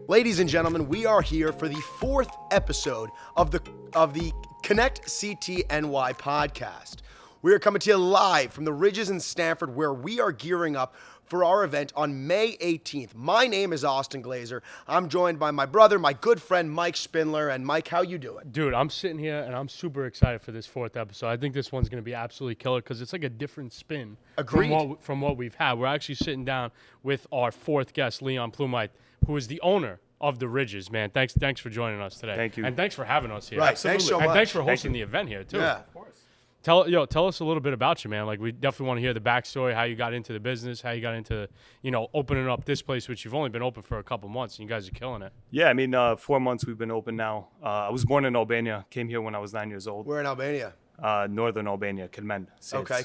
Ladies and gentlemen, we are here for the fourth episode of the ConnectCTNY podcast. We are coming to you live from the Ridges in Stamford, where we are gearing up for our event on May 18th. My name is Austin Glazer. I'm joined by my brother, my good friend, Mike Spindler. And Mike, how you doing? Dude, I'm sitting here and I'm super excited for this fourth episode. I think this one's going to be absolutely killer because it's like a different spin from what we've had. We're actually sitting down with our fourth guest, Leon Pllumaj, who is the owner of the Ridges, man. Thanks for joining us today. Thank you. And thanks for having us here. Right, Absolutely. thanks so And much. thanks for hosting the event here, too. Yeah. Of course. Tell us a little bit about you, man. Like, we definitely want to hear the backstory, how you got into the business, how you got into, opening up this place, which you've only been open for a couple months, and you guys are killing it. Yeah, I mean, 4 months we've been open now. I was born in Albania, came here when I was 9 years old. We're in Albania. Northern Albania, Killman. Okay.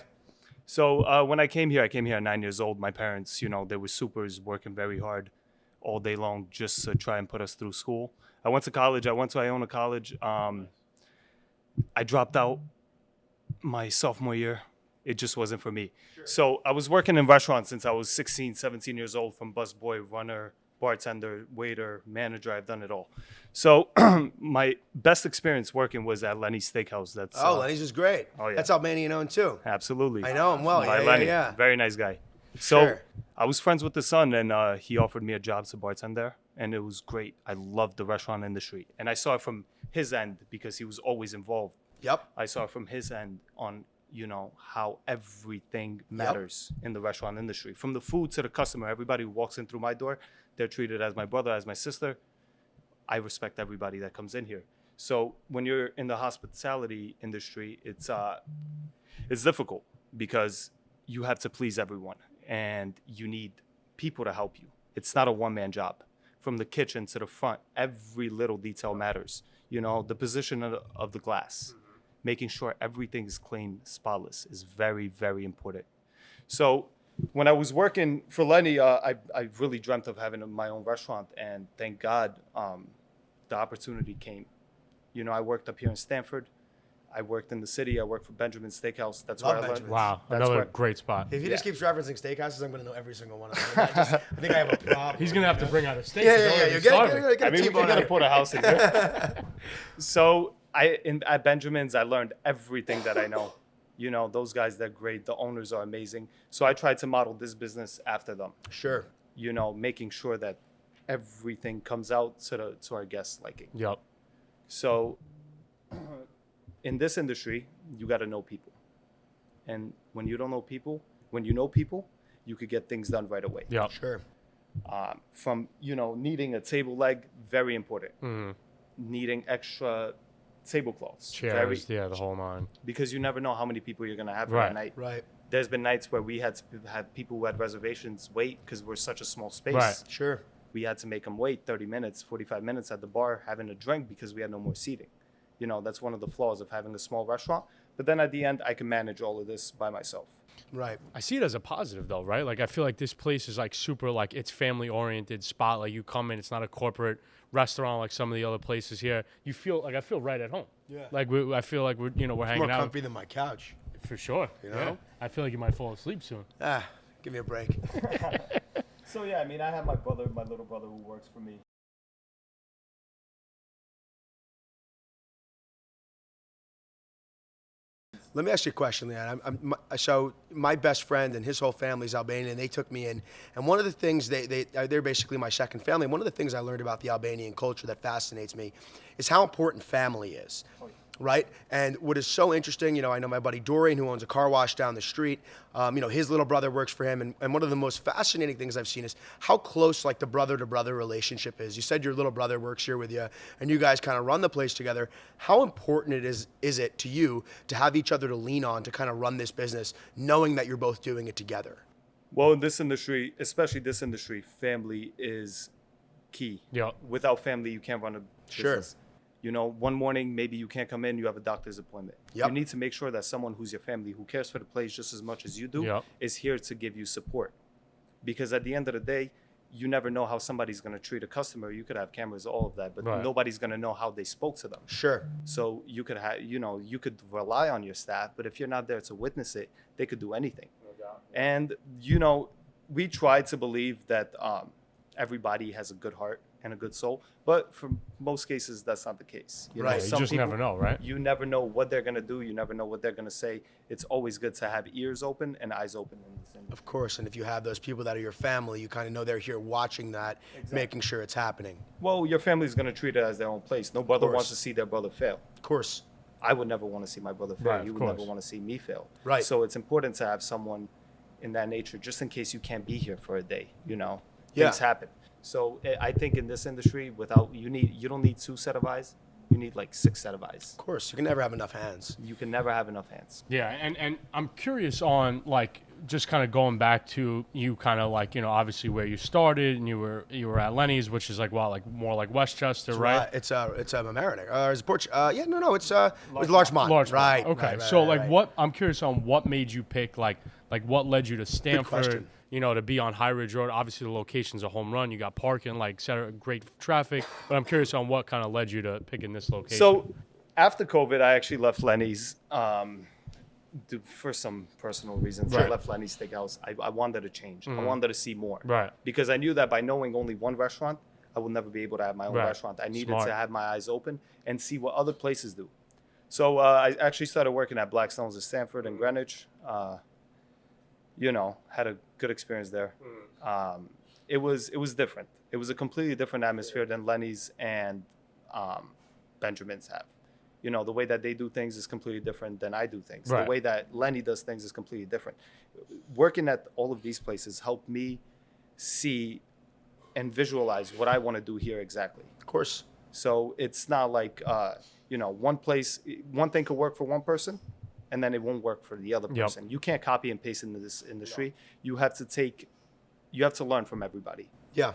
So when I came here at 9 years old. My parents, they were supers, working very hard all day long just to try and put us through school. I went to college. I went to Iona College. I dropped out my sophomore year. It just wasn't for me. Sure. So I was working in restaurants since I was 16, 17 years old, from busboy, runner, bartender, waiter, manager. I've done it all. So my best experience working was at Lenny's Steakhouse. Lenny's is great. Oh, yeah. That's Albanian owned too. Absolutely. I know him well. By Yeah, Lenny. yeah. Very nice guy. So Sure. I was friends with the son, and he offered me a job to bartend there, and it was great. I loved the restaurant industry, and I saw it from his end because he was always involved. Yep. I saw it from his end on, how everything matters in the restaurant industry. From the food to the customer, everybody who walks in through my door, they're treated as my brother, as my sister. I respect everybody that comes in here. So when you're in the hospitality industry, it's difficult because you have to please everyone and you need people to help you. It's not a one-man job. From the kitchen to the front, every little detail matters. The position of the glass, making sure everything is clean, spotless is very, very important. So when I was working for Lenny, I really dreamt of having my own restaurant, and thank God the opportunity came. I worked up here in Stamford. I worked in the city. I worked for Benjamin's Steakhouse. That's where I learned. Benjamin's. Wow, That's another where- great spot. If he just keeps referencing steakhouses, I'm going to know every single one of them. I think I have a problem. He's going to have to bring out a steak. Yeah, He's yeah, already yeah. starving. Get a We T-bone gotta out. put a house in here. So at Benjamin's, I learned everything that I know. Those guys, they're great. The owners are amazing. So I tried to model this business after them. Sure. Making sure that everything comes out to our guests' liking. Yep. So in this industry, you got to know people. And when you don't know people, when you know people, you could get things done right away. Yep. Sure. From, needing a table leg, very important. Mm-hmm. Needing extra tablecloths. Chairs, the whole nine. Because you never know how many people you're going to have Right. that night. Right. There's been nights where we had people who had reservations wait because we're such a small space. Right. Sure. We had to make them wait 30 minutes, 45 minutes at the bar having a drink because we had no more seating. That's one of the flaws of having a small restaurant. But then at the end, I can manage all of this by myself. Right. I see it as a positive though, right? Like I feel like this place is like super, like it's family oriented spot. Like you come in, it's not a corporate restaurant like some of the other places here. You feel like I feel right at home. Yeah. Like I feel like we're More hanging out comfy than my couch. for sure. You Yeah. know? I feel like you might fall asleep soon. Give me a break. So yeah, I mean, I have my little brother who works for me. Let me ask you a question, Leon. So my best friend and his whole family's Albanian, and they took me in. And one of the things, they're basically my second family. And one of the things I learned about the Albanian culture that fascinates me is how important family is. Right? And what is so interesting, I know my buddy Dorian, who owns a car wash down the street, his little brother works for him. And one of the most fascinating things I've seen is how close like the brother-to-brother relationship is. You said your little brother works here with you and you guys kind of run the place together. How important is it to you to have each other to lean on to kind of run this business, knowing that you're both doing it together? Well, in this industry, especially this industry, family is key. Yeah. Without family, you can't run a Sure. business. One morning, maybe you can't come in, you have a doctor's appointment. Yep. You need to make sure that someone who's your family, who cares for the place just as much as you do, Yep. is here to give you support. Because at the end of the day, you never know how somebody's going to treat a customer. You could have cameras, all of that, but Right. nobody's going to know how they spoke to them. Sure. So you could have, you could rely on your staff, but if you're not there to witness it, they could do anything. No doubt. And, we try to believe that everybody has a good heart. and a good soul. But for most cases, that's not the case. You Right. know, You You just never know, right? You never know what they're gonna do. You never know what they're gonna say. It's always good to have ears open and eyes open in this industry. Of course, and if you have those people that are your family, you kind of know they're here watching that, making sure it's happening. Well, your family's gonna treat it as their own place. No brother course. wants to see their brother fail. Of course. I would never want to see my brother fail. Right, You of would never course. want to see me fail. Right. So it's important to have someone in that nature, just in case you can't be here for a day. You know, Yeah. things happen. So I think in this industry, you don't need 2 set of eyes. You need like 6 set of eyes. Of course, you can never have enough hands. You can never have enough hands. Yeah, and I'm curious on like just kind of going back to you kind of like, you know, obviously where you started and you were at Lenny's, which is like like more like Westchester, right? It's a Mamaroneck. It's a yeah, no, it's Larchmont. Large right. Okay. right, So right, like right. what I'm curious on what made you pick like what led you to Stanford, question. you know, to be on High Ridge Road. Obviously the location's a home run. You got parking, like et cetera, great traffic. But I'm curious on what kind of led you to picking this location. So after COVID, I actually left Lenny's for some personal reasons. I Right. left Lenny's Steakhouse. I wanted to change. I wanted to see more. Right. Because I knew that by knowing only one restaurant, I would never be able to have my own Right. restaurant. I needed Smart. to have my eyes open and see what other places do. So I actually started working at Blackstone's at Stanford and Greenwich. You know, had a good experience there. It was different. It was a completely different atmosphere than Lenny's and Benjamin's have. You know, the way that they do things is completely different than I do things. Right. The way that Lenny does things is completely different. Working at all of these places helped me see and visualize what I want to do here exactly. Of course. So it's not like, you know, one thing could work for one person and then it won't work for the other Yep. person. You can't copy and paste into this industry. You have to learn from everybody. Yeah.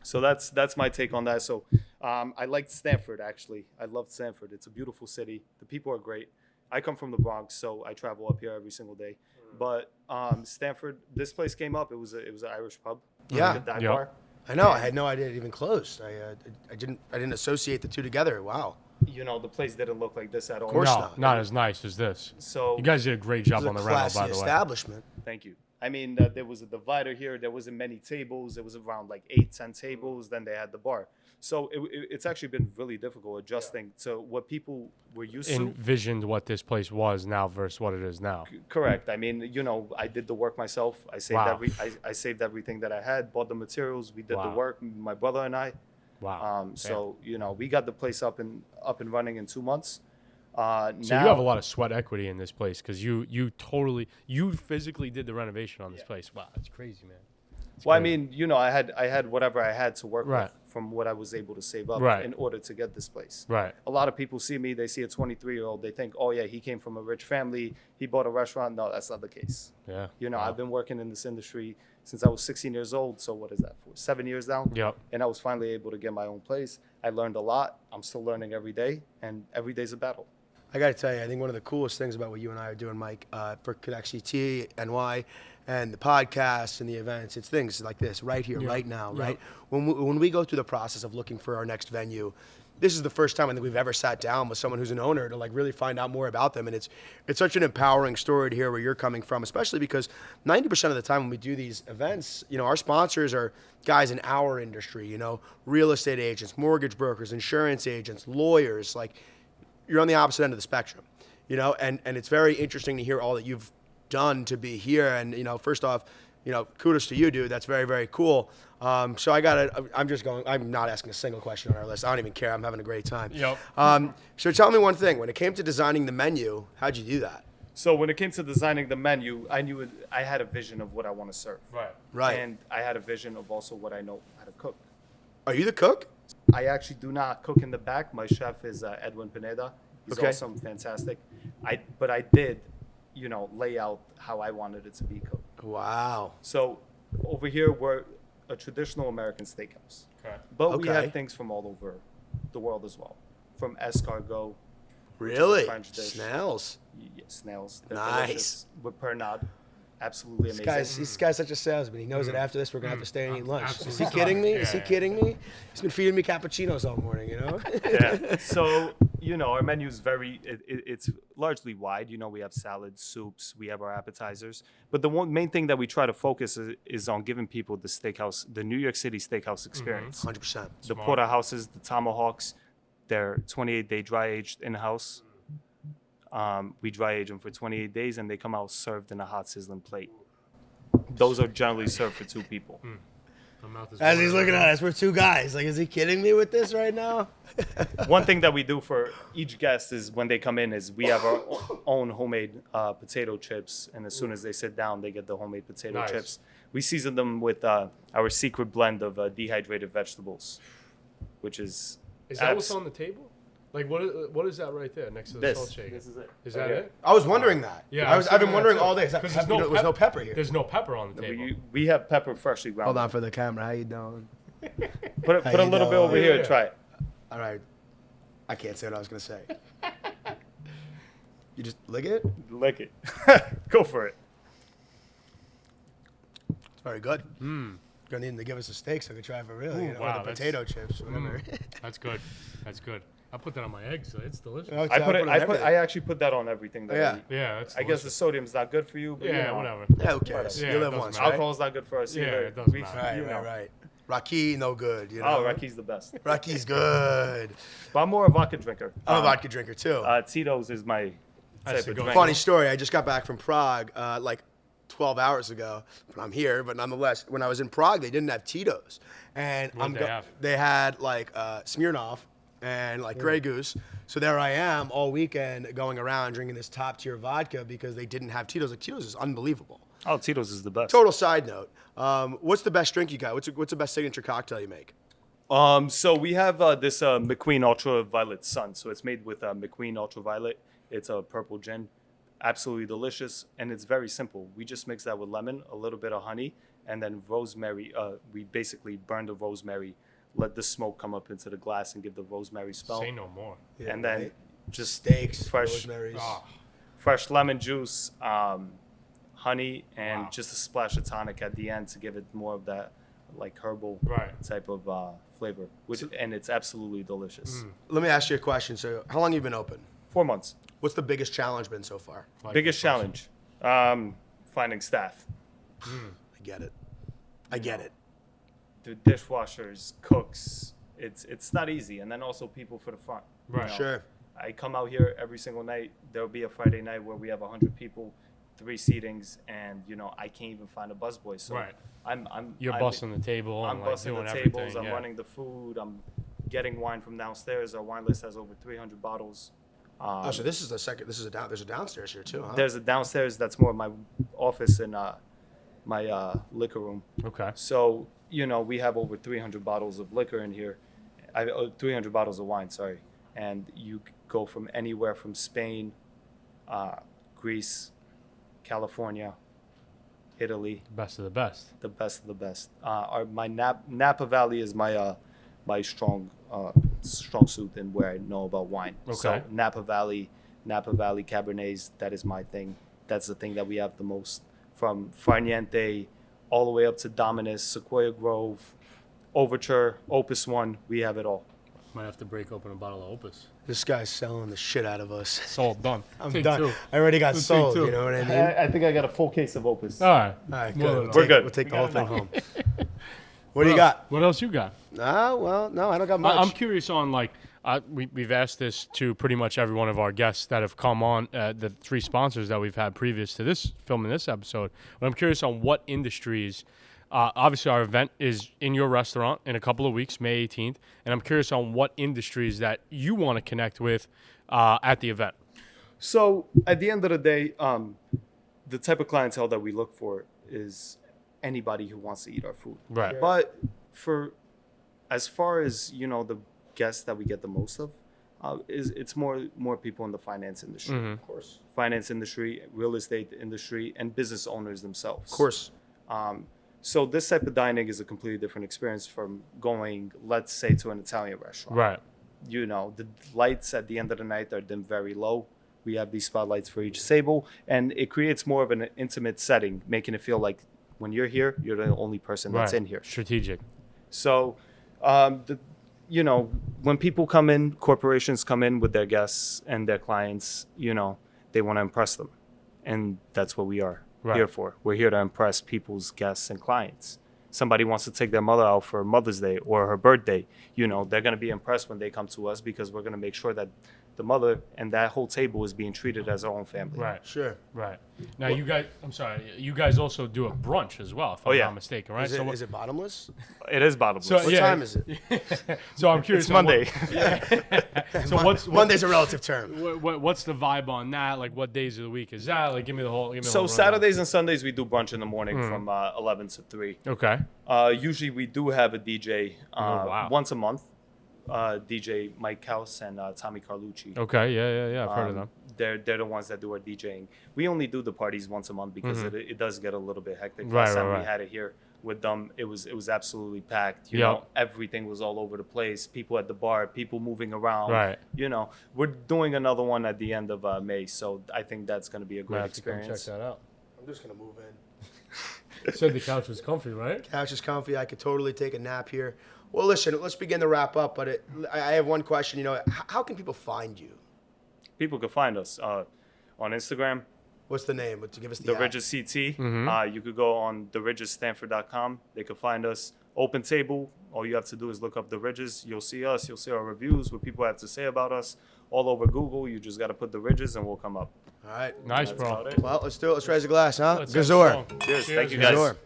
So that's my take on that. So I liked Stanford, actually. I loved Stanford. It's a beautiful city. The people are great. I come from the Bronx, so I travel up here every single day. But Stanford, this place came up. It was an Irish pub. Yeah. Like a dive Yep. bar. I know. I had no idea it even closed. I didn't associate the two together. Wow. You know, the place didn't look like this at all. Of course no, not. not as nice as this. So You guys did a great job It on was the a rental, classy by the way. establishment. thank you. I mean, there was a divider here. There wasn't many tables. There was around like 8-10 tables. Then they had the bar. So it's actually been really difficult adjusting to what people were used to. Envisioned what this place was now versus what it is now. Correct. I mean, you know, I did the work myself. I saved Wow. I saved everything that I had, bought the materials. We did Wow. the work, my brother and I. Wow. So you know, we got the place up and running in 2 months. So now, you have a lot of sweat equity in this place because you physically did the renovation on this place. Wow, that's crazy, man. Well, I mean, you know, I had whatever I had to work Right. with from what I was able to save up Right. in order to get this place. Right. A lot of people see me, they see a 23-year-old, they think, oh yeah, he came from a rich family, he bought a restaurant. No, that's not the case. Yeah. You know, Wow. I've been working in this industry since I was 16 years old. So what is that for? 7 years now? Yep. And I was finally able to get my own place. I learned a lot. I'm still learning every day, and every day's a battle. I got to tell you, I think one of the coolest things about what you and I are doing, Mike, for ConnectCTNY and the podcast and the events, it's things like this right here, right now, right? When we go through the process of looking for our next venue, this is the first time I think we've ever sat down with someone who's an owner to like really find out more about them. And it's such an empowering story to hear where you're coming from, especially because 90% of the time when we do these events, you know, our sponsors are guys in our industry, you know, real estate agents, mortgage brokers, insurance agents, lawyers, like you're on the opposite end of the spectrum, you know, and it's very interesting to hear all that you've done to be here. And, you know, first off, you know, kudos to you, dude. That's very, very cool. So I'm not asking a single question on our list. I don't even care. I'm having a great time. Yep. So tell me one thing. When it came to designing the menu, how'd you do that? So when it came to designing the menu, I had a vision of what I want to serve. Right. Right. And I had a vision of also what I know how to cook. Are you the cook? I actually do not cook in the back. My chef is Edwin Pineda. He's Okay. awesome, fantastic. But I did, you know, lay out how I wanted it to be cooked. Wow. So over here, we're a traditional American steakhouse. Okay. But we Okay. have things from all over the world as well. From escargot, Really? French dish. Snails. Snails. They're Nice. delicious. With pernod. Absolutely amazing. This guy's such a salesman. He knows that after this, we're going to have to stay and eat lunch. Is he Absolutely. kidding me? Yeah, Is he yeah. kidding me? He's been feeding me cappuccinos all morning, you know? Yeah. So, our menu is it's largely wide. We have salads, soups, we have our appetizers. But the main thing that we try to focus is on giving people the New York City steakhouse experience. 100%. The porterhouses, the tomahawks, they're 28-day dry aged in-house. We dry age them for 28 days, and they come out served in a hot sizzling plate. Those are generally served for 2 people. As he's looking at us, we're 2 guys. Like, is he kidding me with this right now? One thing that we do for each guest is when they come in is we have our own homemade potato chips, and as soon as they sit down, they get the homemade potato chips. We season them with our secret blend of dehydrated vegetables, which is... Is that what's on the table? Like, what is that right there next to the salt shaker? This is it. Is that it? I was wondering that. Yeah, I've been wondering all day. Is that Because pepper? There's no pepper here. There's no pepper on the table. We have pepper freshly ground. Hold on for the camera. How you doing? Put a little bit over here and try it. All right. I can't say what I was going to say. You just lick it? Lick it. Go for it. It's very good. Gonna need him to give us a steak so I can try it for real. Ooh, wow, or the potato chips, whatever. That's good. That's good. I put that on my eggs, so it's delicious. I actually put that on everything. Yeah. Yeah, that's I guess the sodium's not good for you. But whatever. Yeah, who cares? Yeah, you it live doesn't once, matter. right? Alcohol's not good for us either. It doesn't matter. Right. Rocky, no good. Oh, Rocky's the best. Rocky's good. But I'm more a vodka drinker. I'm a vodka drinker too. Tito's is my type of drink. Funny story. I just got back from Prague like 12 hours ago. But I'm here. But nonetheless, when I was in Prague, they didn't have Tito's, and they had like Smirnoff and like Grey Goose. So there I am all weekend going around drinking this top tier vodka because they didn't have Tito's. Like Tito's is unbelievable. Oh, Tito's is the best. Total side note. What's the best drink you got? What's the best signature cocktail you make? So we have this McQueen Ultraviolet Sun. So it's made with McQueen Ultraviolet. It's a purple gin. Absolutely delicious. And it's very simple. We just mix that with lemon, a little bit of honey, and then rosemary. We basically burn the rosemary, let the smoke come up into the glass and give the rosemary smell. Say no more. Yeah, and then right? just Steaks, fresh, rosemaries. fresh lemon juice, honey, and just a splash of tonic at the end to give it more of that like herbal type of flavor. And it's absolutely delicious. Let me ask you a question. So how long have you been open? 4 months. What's the biggest challenge been so far? Biggest challenge, finding staff. I get it. I get it. The dishwashers, cooks. It's not easy. And then also people for the front. Right. Sure. I come out here every single night. There'll be a Friday night where we have 100 people, 3 seatings, and I can't even find a busboy. So You're bussing the table. I'm and bussing doing the tables. everything, I'm running the food. I'm getting wine from downstairs. Our wine list has over 300 bottles. So this is the second. There's a downstairs here too, huh? There's a downstairs that's more my office and my liquor room. Okay. So we have over 300 bottles of liquor in here. 300 bottles of wine, sorry. And you go from anywhere from Spain, Greece, California, Italy. Best of the best. The best of the best. My Napa Valley is my strong suit and where I know about wine. Okay. So Napa Valley Cabernets, that is my thing. That's the thing that we have the most. From Farniente all the way up to Dominus, Sequoia Grove, Overture, Opus One, we have it all. Might have to break open a bottle of Opus. This guy's selling the shit out of us. Sold, done. I'm Take done. 2. I already got sold. two. You know what I mean? I think I got a full case of Opus. All right. All right, More good. than We're good. We'll take the whole thing home. What What do you got? What else you got? Well, no, I don't got much. I'm curious on we've asked this to pretty much every one of our guests that have come on, the 3 sponsors that we've had previous to this filming this episode. But I'm curious on what industries. Obviously, our event is in your restaurant in a couple of weeks, May 18th, and I'm curious on what industries that you want to connect with at the event. So at the end of the day, the type of clientele that we look for is anybody who wants to eat our food. Right. Sure. But as far as the guests that we get the most of, it's more people in the finance industry, Mm-hmm. Of course. finance industry, real estate industry, and business owners themselves. Of course. So this type of dining is a completely different experience from going, let's say, to an Italian restaurant. Right. The lights at the end of the night are dimmed very low. We have these spotlights for each table, and it creates more of an intimate setting, making it feel like when you're here, you're the only person that's in here. Strategic. So you know, when people come in, corporations come in with their guests and their clients, you know, they want to impress them. And that's what we are here for. We're here to impress people's guests and clients. Somebody wants to take their mother out for Mother's Day or her birthday, you know, they're going to be impressed when they come to us because we're going to make sure that the mother and that whole table is being treated as their own family. Right. Sure. Right. Now, you guys, I'm sorry, you guys also do a brunch as well, if I'm not mistaken, right? Is it bottomless? It is bottomless. So, What time is it? So I'm curious. It's Monday. So Monday's a relative term. what's the vibe on that? Like, what days of the week is that? Like, give me the whole. So Saturdays and Sundays we do brunch in the morning from 11 to 3. Okay. Usually we do have a DJ wow. once a month. DJ Mike House and Tommy Carlucci. Okay. Yeah. I've heard of them. They're the ones that do our DJing. We only do the parties once a month because it does get a little bit hectic. Right, Last time right. we had it here with them, it was absolutely packed. You Yep. know, everything was all over the place. People at the bar, people moving around. Right. You know, we're doing another one at the end of May, so I think that's going to be a great Might have to come experience. check that out. I'm just gonna move in. Said the couch was comfy, right? Couch is comfy. I could totally take a nap here. Well, listen, let's begin to wrap up. But I have one question. You know, how can people find you? People can find us on Instagram, What's the name? To give us The app. Ridges CT. You could go on theridgesstanford.com. They could find us. Open table. All you have to do is look up The Ridges. You'll see us. You'll see our reviews, what people have to say about us. All over Google. You just got to put The Ridges and we'll come up. All right. Nice, That's bro. about it. Well, let's do it. Let's raise a glass, huh? Let's Gazor. have some. Cheers. Thank you, man. guys. Gazor.